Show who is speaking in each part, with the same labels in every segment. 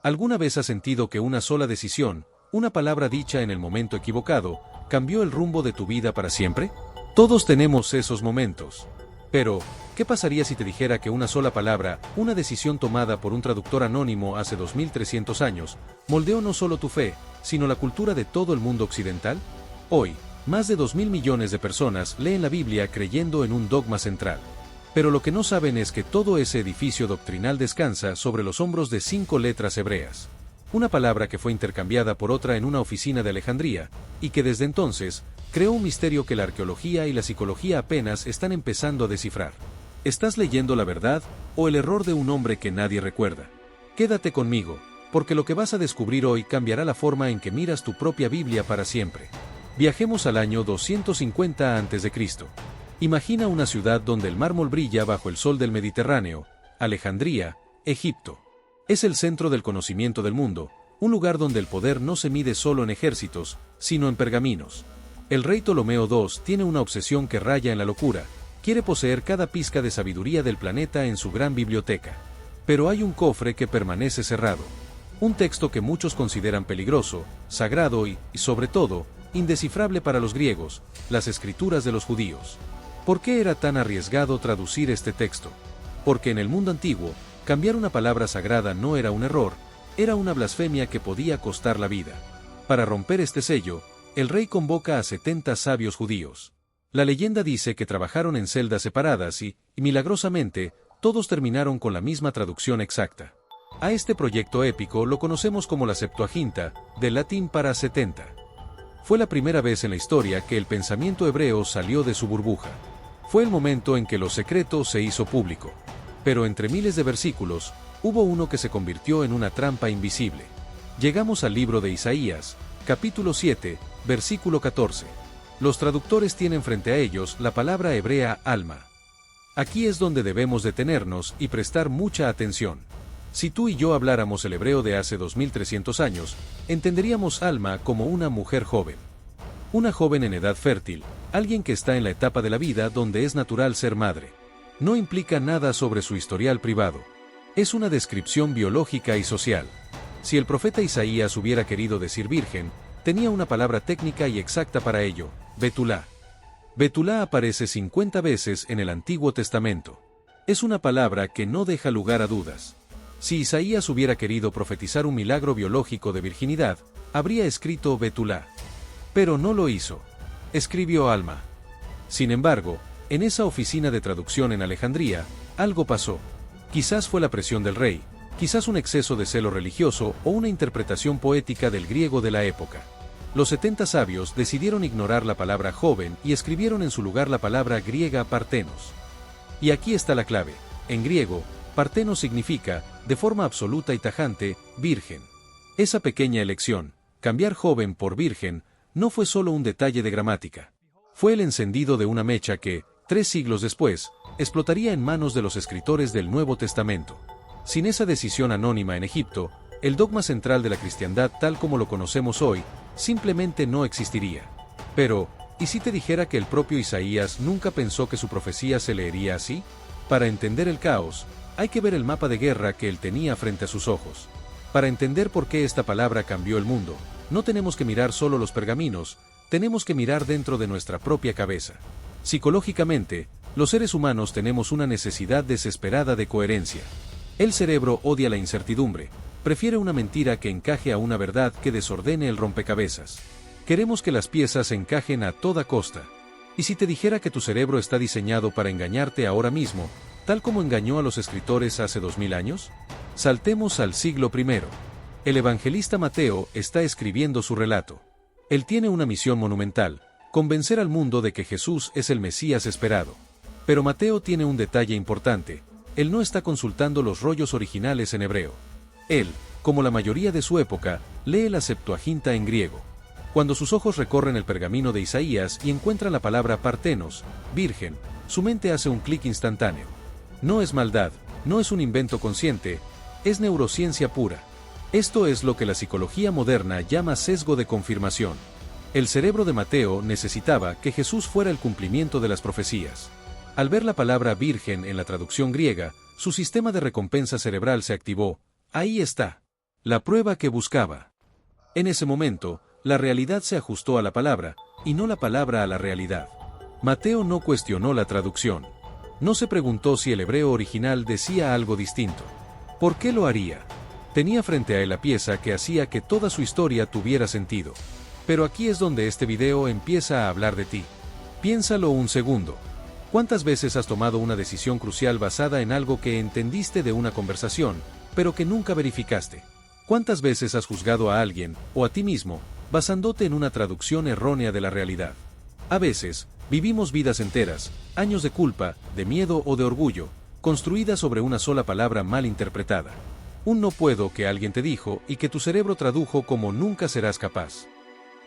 Speaker 1: ¿Alguna vez has sentido que una sola decisión, una palabra dicha en el momento equivocado, cambió el rumbo de tu vida para siempre? Todos tenemos esos momentos. Pero, ¿qué pasaría si te dijera que una sola palabra, una decisión tomada por un traductor anónimo hace 2300 años, moldeó no solo tu fe, sino la cultura de todo el mundo occidental? Hoy, más de 2000 millones de personas leen la Biblia creyendo en un dogma central. Pero lo que no saben es que todo ese edificio doctrinal descansa sobre los hombros de 5 letras hebreas. Una palabra que fue intercambiada por otra en una oficina de Alejandría, y que desde entonces, creó un misterio que la arqueología y la psicología apenas están empezando a descifrar. ¿Estás leyendo la verdad, o el error de un hombre que nadie recuerda? Quédate conmigo, porque lo que vas a descubrir hoy cambiará la forma en que miras tu propia Biblia para siempre. Viajemos al año 250 a.C. Imagina una ciudad donde el mármol brilla bajo el sol del Mediterráneo, Alejandría, Egipto. Es el centro del conocimiento del mundo, un lugar donde el poder no se mide solo en ejércitos, sino en pergaminos. El rey Ptolomeo II tiene una obsesión que raya en la locura, quiere poseer cada pizca de sabiduría del planeta en su gran biblioteca. Pero hay un cofre que permanece cerrado. Un texto que muchos consideran peligroso, sagrado y, sobre todo, indescifrable para los griegos, las escrituras de los judíos. ¿Por qué era tan arriesgado traducir este texto? Porque en el mundo antiguo, cambiar una palabra sagrada no era un error, era una blasfemia que podía costar la vida. Para romper este sello, el rey convoca a 70 sabios judíos. La leyenda dice que trabajaron en celdas separadas y, milagrosamente, todos terminaron con la misma traducción exacta. A este proyecto épico lo conocemos como la Septuaginta, del latín para 70. Fue la primera vez en la historia que el pensamiento hebreo salió de su burbuja. Fue el momento en que lo secreto se hizo público. Pero entre miles de versículos, hubo uno que se convirtió en una trampa invisible. Llegamos al libro de Isaías, capítulo 7, versículo 14. Los traductores tienen frente a ellos la palabra hebrea alma. Aquí es donde debemos detenernos y prestar mucha atención. Si tú y yo habláramos el hebreo de hace 2300 años, entenderíamos alma como una mujer joven. Una joven en edad fértil, alguien que está en la etapa de la vida donde es natural ser madre. No implica nada sobre su historial privado. Es una descripción biológica y social. Si el profeta Isaías hubiera querido decir virgen, tenía una palabra técnica y exacta para ello, Betulá. Betulá aparece 50 veces en el Antiguo Testamento. Es una palabra que no deja lugar a dudas. Si Isaías hubiera querido profetizar un milagro biológico de virginidad, habría escrito Betulá. Pero no lo hizo. Escribió alma. Sin embargo, en esa oficina de traducción en Alejandría, algo pasó. Quizás fue la presión del rey, quizás un exceso de celo religioso o una interpretación poética del griego de la época. Los 70 sabios decidieron ignorar la palabra joven y escribieron en su lugar la palabra griega partenos. Y aquí está la clave. En griego, partenos significa, de forma absoluta y tajante, virgen. Esa pequeña elección, cambiar joven por virgen, no fue solo un detalle de gramática. Fue el encendido de una mecha que, 3 siglos después, explotaría en manos de los escritores del Nuevo Testamento. Sin esa decisión anónima en Egipto, el dogma central de la cristiandad tal como lo conocemos hoy, simplemente no existiría. Pero, ¿y si te dijera que el propio Isaías nunca pensó que su profecía se leería así? Para entender el caos, hay que ver el mapa de guerra que él tenía frente a sus ojos. Para entender por qué esta palabra cambió el mundo, no tenemos que mirar solo los pergaminos, tenemos que mirar dentro de nuestra propia cabeza. Psicológicamente, los seres humanos tenemos una necesidad desesperada de coherencia. El cerebro odia la incertidumbre, prefiere una mentira que encaje a una verdad que desordene el rompecabezas. Queremos que las piezas encajen a toda costa. ¿Y si te dijera que tu cerebro está diseñado para engañarte ahora mismo, tal como engañó a los escritores hace 2000 años? Saltemos al siglo I. El evangelista Mateo está escribiendo su relato. Él tiene una misión monumental, convencer al mundo de que Jesús es el Mesías esperado. Pero Mateo tiene un detalle importante, él no está consultando los rollos originales en hebreo. Él, como la mayoría de su época, lee la Septuaginta en griego. Cuando sus ojos recorren el pergamino de Isaías y encuentran la palabra partenos, virgen, su mente hace un clic instantáneo. No es maldad, no es un invento consciente, es neurociencia pura. Esto es lo que la psicología moderna llama sesgo de confirmación. El cerebro de Mateo necesitaba que Jesús fuera el cumplimiento de las profecías. Al ver la palabra virgen en la traducción griega, su sistema de recompensa cerebral se activó. Ahí está. la prueba que buscaba. En ese momento, la realidad se ajustó a la palabra, y no la palabra a la realidad. Mateo no cuestionó la traducción. No se preguntó si el hebreo original decía algo distinto. ¿Por qué lo haría? Tenía frente a él la pieza que hacía que toda su historia tuviera sentido. Pero aquí es donde este video empieza a hablar de ti. Piénsalo un segundo. ¿Cuántas veces has tomado una decisión crucial basada en algo que entendiste de una conversación, pero que nunca verificaste? ¿Cuántas veces has juzgado a alguien, o a ti mismo, basándote en una traducción errónea de la realidad? A veces, vivimos vidas enteras, años de culpa, de miedo o de orgullo, construidas sobre una sola palabra mal interpretada. Un no puedo que alguien te dijo y que tu cerebro tradujo como nunca serás capaz.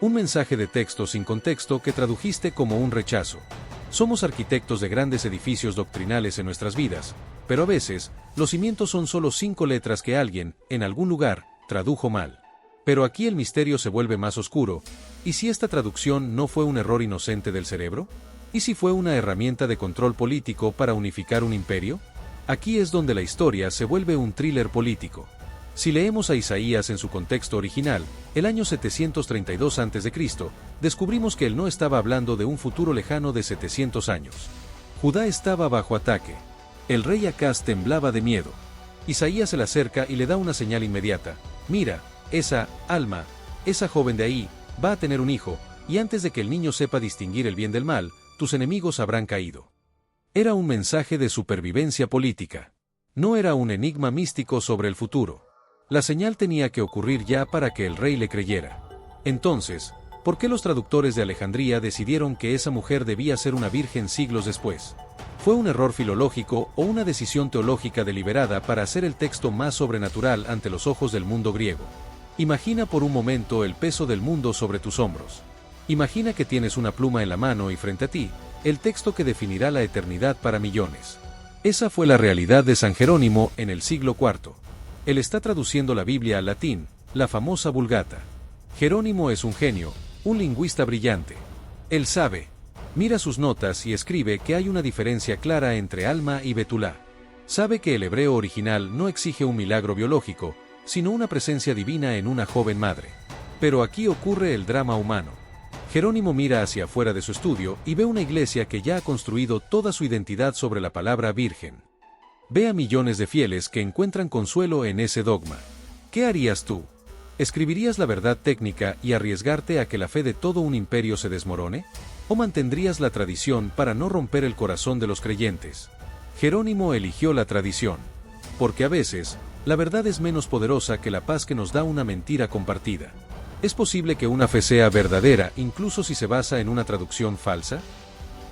Speaker 1: Un mensaje de texto sin contexto que tradujiste como un rechazo. Somos arquitectos de grandes edificios doctrinales en nuestras vidas, pero a veces, los cimientos son solo 5 letras que alguien, en algún lugar, tradujo mal. Pero aquí el misterio se vuelve más oscuro. ¿Y si esta traducción no fue un error inocente del cerebro? ¿Y si fue una herramienta de control político para unificar un imperio? Aquí es donde la historia se vuelve un thriller político. Si leemos a Isaías en su contexto original, el año 732 a.C., descubrimos que él no estaba hablando de un futuro lejano de 700 años. Judá estaba bajo ataque. El rey Acaz temblaba de miedo. Isaías se le acerca y le da una señal inmediata. Mira, esa alma, esa joven de ahí, va a tener un hijo, y antes de que el niño sepa distinguir el bien del mal, tus enemigos habrán caído. Era un mensaje de supervivencia política. No era un enigma místico sobre el futuro. La señal tenía que ocurrir ya para que el rey le creyera. Entonces, ¿por qué los traductores de Alejandría decidieron que esa mujer debía ser una virgen siglos después? ¿Fue un error filológico o una decisión teológica deliberada para hacer el texto más sobrenatural ante los ojos del mundo griego? Imagina por un momento el peso del mundo sobre tus hombros. Imagina que tienes una pluma en la mano y frente a ti, el texto que definirá la eternidad para millones. Esa fue la realidad de San Jerónimo en el siglo IV. Él está traduciendo la Biblia al latín, la famosa Vulgata. Jerónimo es un genio, un lingüista brillante. Él sabe. Mira sus notas y escribe que hay una diferencia clara entre alma y betulá. Sabe que el hebreo original no exige un milagro biológico, sino una presencia divina en una joven madre. Pero aquí ocurre el drama humano. Jerónimo mira hacia afuera de su estudio y ve una iglesia que ya ha construido toda su identidad sobre la palabra virgen. Ve a millones de fieles que encuentran consuelo en ese dogma. ¿Qué harías tú? ¿Escribirías la verdad técnica y arriesgarte a que la fe de todo un imperio se desmorone? ¿O mantendrías la tradición para no romper el corazón de los creyentes? Jerónimo eligió la tradición. Porque a veces, la verdad es menos poderosa que la paz que nos da una mentira compartida. ¿Es posible que una fe sea verdadera incluso si se basa en una traducción falsa?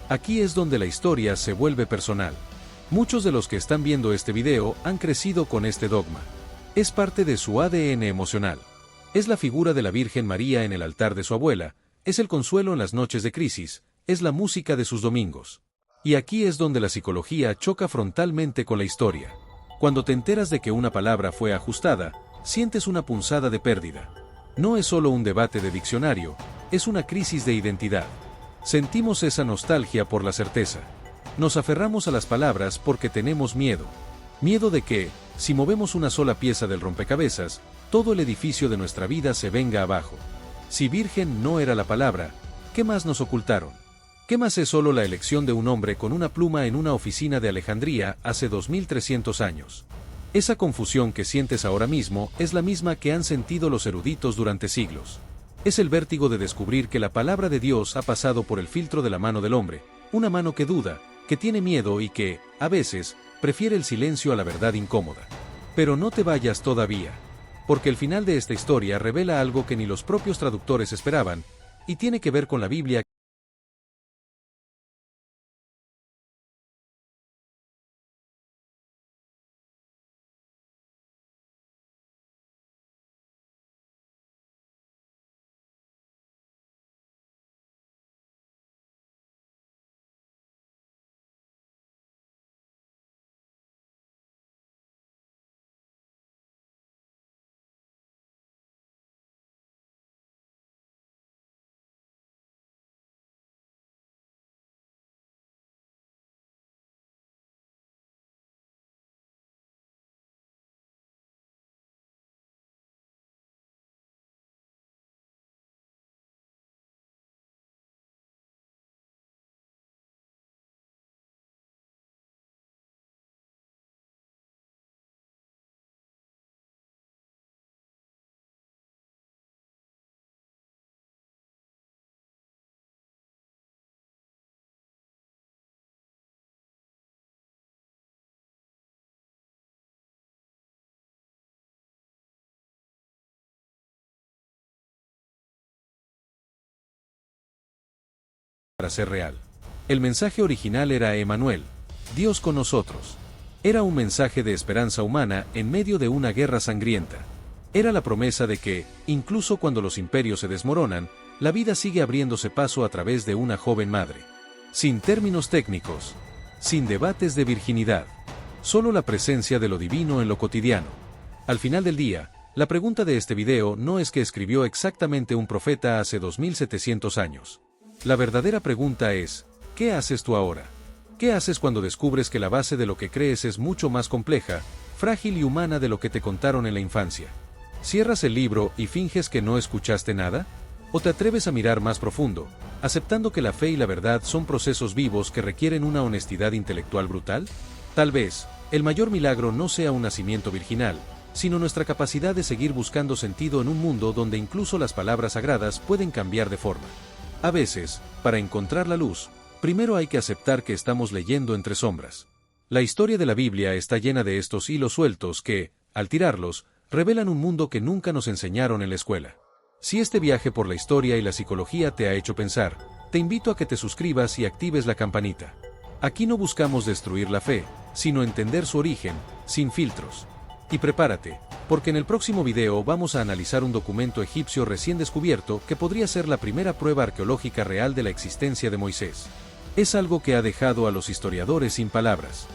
Speaker 1: Aquí es donde la historia se vuelve personal. Muchos de los que están viendo este video han crecido con este dogma. Es parte de su ADN emocional. Es la figura de la Virgen María en el altar de su abuela, es el consuelo en las noches de crisis, es la música de sus domingos. Y aquí es donde la psicología choca frontalmente con la historia. Cuando te enteras de que una palabra fue ajustada, sientes una punzada de pérdida. No es solo un debate de diccionario, es una crisis de identidad. Sentimos esa nostalgia por la certeza. Nos aferramos a las palabras porque tenemos miedo. Miedo de que, si movemos una sola pieza del rompecabezas, todo el edificio de nuestra vida se venga abajo. Si virgen no era la palabra, ¿qué más nos ocultaron? ¿Qué más es solo la elección de un hombre con una pluma en una oficina de Alejandría hace 2300 años? Esa confusión que sientes ahora mismo es la misma que han sentido los eruditos durante siglos. Es el vértigo de descubrir que la palabra de Dios ha pasado por el filtro de la mano del hombre, una mano que duda, que tiene miedo y que, a veces, prefiere el silencio a la verdad incómoda. Pero no te vayas todavía. Porque el final de esta historia revela algo que ni los propios traductores esperaban, y tiene que ver con la Biblia. para ser real. El mensaje original era Emmanuel, Dios con nosotros. Era un mensaje de esperanza humana en medio de una guerra sangrienta. Era la promesa de que, incluso cuando los imperios se desmoronan, la vida sigue abriéndose paso a través de una joven madre. Sin términos técnicos, sin debates de virginidad, solo la presencia de lo divino en lo cotidiano. Al final del día, la pregunta de este video no es qué escribió exactamente un profeta hace 2700 años. La verdadera pregunta es, ¿qué haces tú ahora? ¿Qué haces cuando descubres que la base de lo que crees es mucho más compleja, frágil y humana de lo que te contaron en la infancia? ¿Cierras el libro y finges que no escuchaste nada? ¿O te atreves a mirar más profundo, aceptando que la fe y la verdad son procesos vivos que requieren una honestidad intelectual brutal? Tal vez, el mayor milagro no sea un nacimiento virginal, sino nuestra capacidad de seguir buscando sentido en un mundo donde incluso las palabras sagradas pueden cambiar de forma. A veces, para encontrar la luz, primero hay que aceptar que estamos leyendo entre sombras. La historia de la Biblia está llena de estos hilos sueltos que, al tirarlos, revelan un mundo que nunca nos enseñaron en la escuela. Si este viaje por la historia y la psicología te ha hecho pensar, te invito a que te suscribas y actives la campanita. Aquí no buscamos destruir la fe, sino entender su origen, sin filtros. Y prepárate, porque en el próximo video vamos a analizar un documento egipcio recién descubierto que podría ser la primera prueba arqueológica real de la existencia de Moisés. Es algo que ha dejado a los historiadores sin palabras.